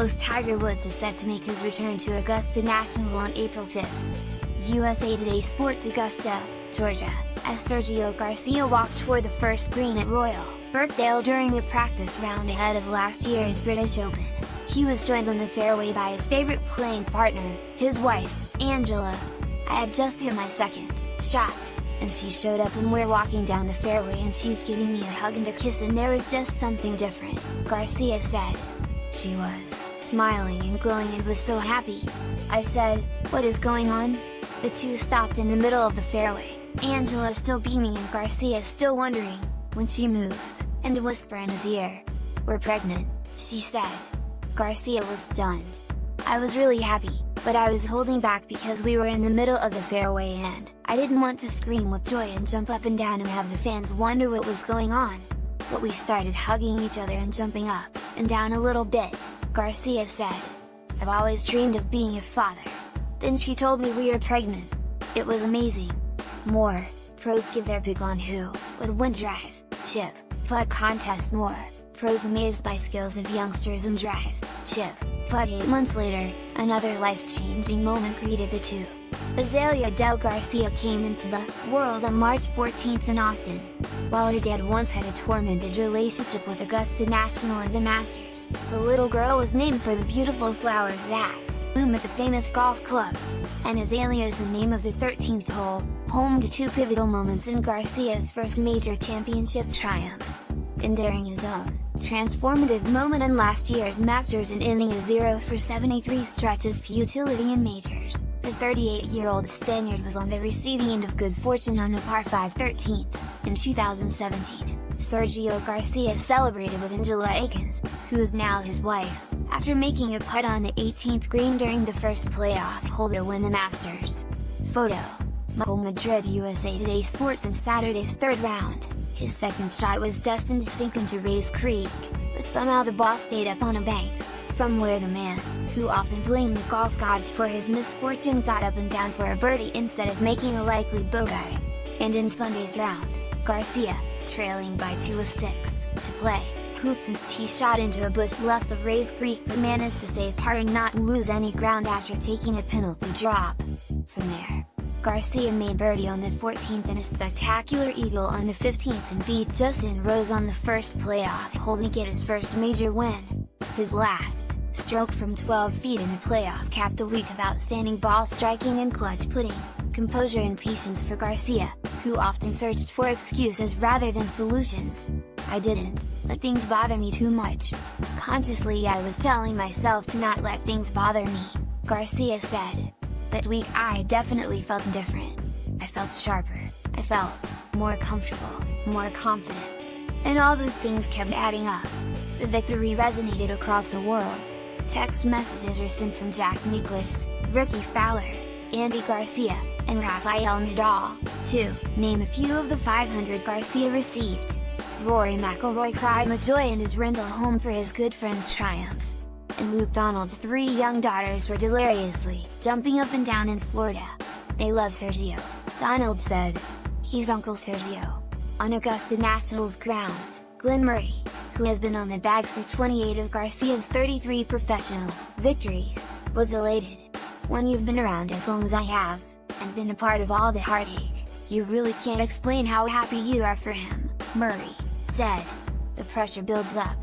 host Tiger Woods is set to make his return to Augusta National on April 5th. USA Today Sports Augusta, Georgia, as Sergio Garcia walked for the first green at Royal Birkdale during the practice round ahead of last year's British Open. He was joined on the fairway by his favorite playing partner, his wife, Angela. "I had just hit my second shot, and she showed up and we're walking down the fairway and she's giving me a hug and a kiss and there was just something different," Garcia said. "She was smiling and glowing and was so happy. I said, 'What is going on?'" The two stopped in the middle of the fairway, Angela still beaming and Garcia still wondering, when she moved, and a whisper in his ear. "We're pregnant," she said. Garcia was stunned. "I was really happy, but I was holding back because we were in the middle of the fairway and I didn't want to scream with joy and jump up and down and have the fans wonder what was going on. But we started hugging each other and jumping up and down a little bit," Garcia said. "I've always dreamed of being a father. Then she told me we are pregnant. It was amazing." More pros give their pick on who would win drive, chip, putt contest. More pros amazed by skills of youngsters in drive, chip, putt. 8 months later, another life-changing moment greeted the two. Azalea Del Garcia came into the world on March 14 in Austin. While her dad once had a tormented relationship with Augusta National and the Masters, the little girl was named for the beautiful flowers that bloom at the famous golf club. And Azalea is the name of the 13th hole, home to two pivotal moments in Garcia's first major championship triumph. Enduring his own transformative moment in last year's Masters and ending a 0-for-73 stretch of futility in majors, the 38-year-old Spaniard was on the receiving end of good fortune on the par 5 13th. In 2017, Sergio Garcia celebrated with Angela Akins, who is now his wife, after making a putt on the 18th green during the first playoff hole to win the Masters. Photo: Michael Madrid. USA Today Sports. In Saturday's third round, his second shot was destined to sink into Rays Creek, but somehow the ball stayed up on a bank, from where the man, who often blamed the golf gods for his misfortune, got up and down for a birdie instead of making a likely bogey. And in Sunday's round, Garcia, trailing by 2-6 to play, hooped his tee shot into a bush left of Rays Creek but managed to save par and not lose any ground after taking a penalty drop. From there, Garcia made birdie on the 14th and a spectacular eagle on the 15th and beat Justin Rose on the first playoff hole to get his first major win. His last stroke from 12 feet in the playoff capped a week of outstanding ball striking and clutch putting, composure and patience for Garcia, who often searched for excuses rather than solutions. "I didn't let things bother me too much. Consciously I was telling myself to not let things bother me," Garcia said. "That week I definitely felt different. I felt sharper, I felt more comfortable, more confident. And all those things kept adding up." The victory resonated across the world. Text messages were sent from Jack Nicklaus, Ricky Fowler, Andy Garcia, and Rafael Nadal, to name a few of the 500 Garcia received. Rory McIlroy cried with joy in his rental home for his good friend's triumph. And Luke Donald's 3 young daughters were deliriously jumping up and down in Florida. "They love Sergio," Donald said. "He's Uncle Sergio." On Augusta National's grounds, Glenn Murray, who has been on the bag for 28 of Garcia's 33 professional victories, was elated. "When you've been around as long as I have, and been a part of all the heartache, you really can't explain how happy you are for him," Murray said. "The pressure builds up.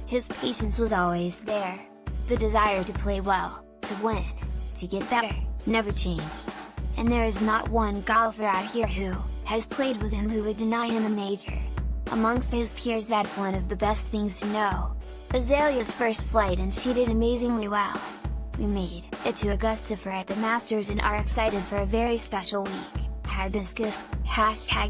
His patience was always there. The desire to play well, to win, to get better, never changed. And there is not one golfer out here who has played with him who would deny him a major. Amongst his peers, that's one of the best things to know." Azalea's first flight and she did amazingly well. "We made it to Augusta for at the Masters and are excited for a very special week. Hibiscus,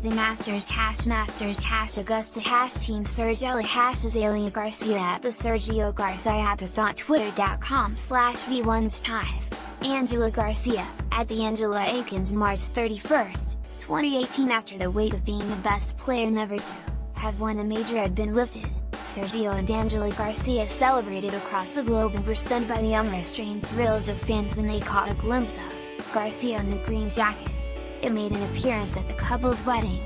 #the Masters, #Masters, #Augusta, #Team Sergio, #Azalea Garcia at the Sergio Garcia @twitter.com/v1v5. Angela Garcia, at the Angela Akins March 31, 2018. After the weight of being the best player never to have won a major had been lifted, Sergio and Angela Garcia celebrated across the globe and were stunned by the unrestrained thrills of fans when they caught a glimpse of Garcia in the green jacket. It made an appearance at the couple's wedding.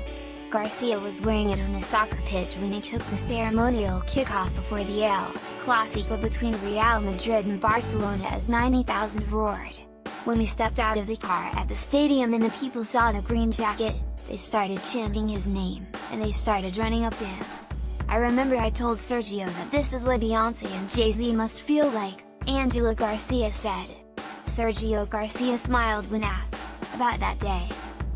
Garcia was wearing it on the soccer pitch when he took the ceremonial kickoff before the El Clásico between Real Madrid and Barcelona as 90,000 roared. When we stepped out of the car at the stadium and the people saw the green jacket, they started chanting his name, and they started running up to him. I remember I told Sergio that this is what Beyoncé and Jay-Z must feel like, Angela Garcia said. Sergio Garcia smiled when asked about that day.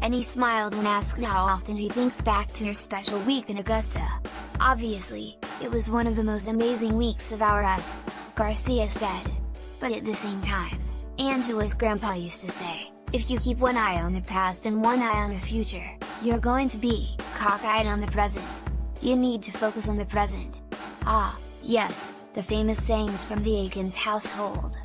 And he smiled when asked how often he thinks back to her special week in Augusta. Obviously, it was one of the most amazing weeks of our lives, Garcia said. But at the same time, Angela's grandpa used to say, if you keep one eye on the past and one eye on the future, you're going to be cockeyed on the present. You need to focus on the present. Ah, yes, the famous sayings from the Aikens household.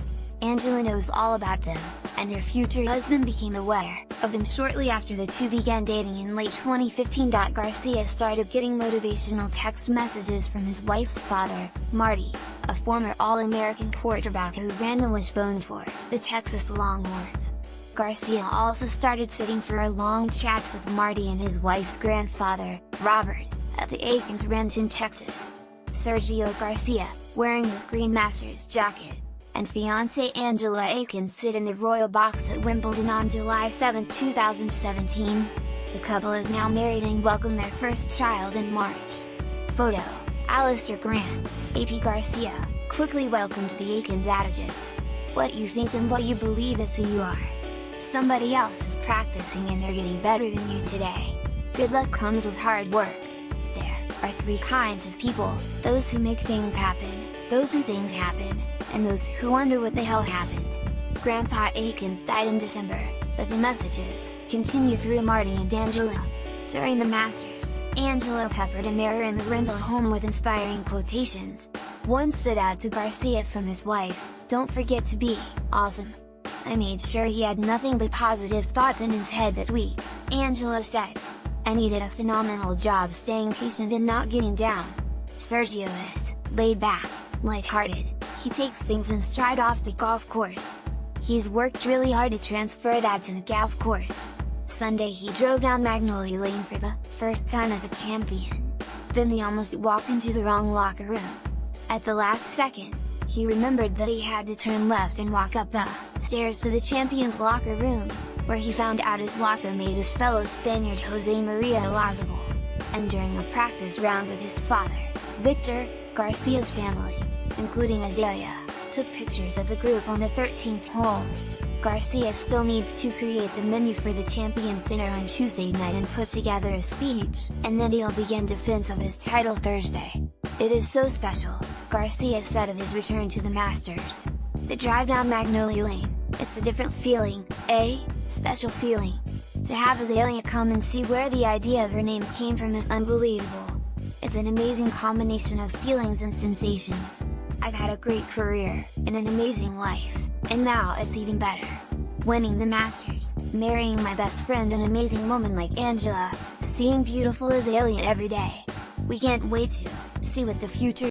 Angela knows all about them, and her future husband became aware of them shortly after the two began dating in late 2015. Garcia started getting motivational text messages from his wife's father, Marty, a former All-American quarterback who ran the wishbone for the Texas Longhorns. Garcia also started sitting for long chats with Marty and his wife's grandfather, Robert, at the Aikens Ranch in Texas. Sergio Garcia, wearing his Green Masters jacket, and fiancée Angela Aikens sit in the royal box at Wimbledon on July 7, 2017. The couple is now married and welcomed their first child in March. Photo: Alistair Grant. AP Garcia quickly welcomed the Aikens adages. What you think and what you believe is who you are. Somebody else is practicing and they're getting better than you today. Good luck comes with hard work. There are three kinds of people: those who make things happen, those who things happen, and those who wonder what the hell happened. Grandpa Aikens died in December, but the messages continue through Marty and Angela. During the Masters, Angela peppered a mirror in the rental home with inspiring quotations. One stood out to Garcia from his wife: "Don't forget to be awesome." I made sure he had nothing but positive thoughts in his head that week, Angela said. And he did a phenomenal job staying patient and not getting down. Sergio is laid back, lighthearted. He takes things in stride off the golf course. He's worked really hard to transfer that to the golf course. Sunday he drove down Magnolia Lane for the first time as a champion. Then he almost walked into the wrong locker room. At the last second, he remembered that he had to turn left and walk up the stairs to the champions' locker room, where he found out his locker mate is fellow Spaniard Jose Maria Olazabal. And during a practice round with his father, Victor, Garcia's family, including Azalea, took pictures of the group on the 13th hole. Garcia still needs to create the menu for the Champions Dinner on Tuesday night and put together a speech, and then he'll begin defense of his title Thursday. It is so special, Garcia said of his return to the Masters. The drive down Magnolia Lane, it's a different feeling, special feeling. To have Azalea come and see where the idea of her name came from is unbelievable. It's an amazing combination of feelings and sensations. I've had a great career, and an amazing life, and now it's even better. Winning the Masters, marrying my best friend, an amazing woman like Angela, seeing beautiful Azalea every day. We can't wait to see what the future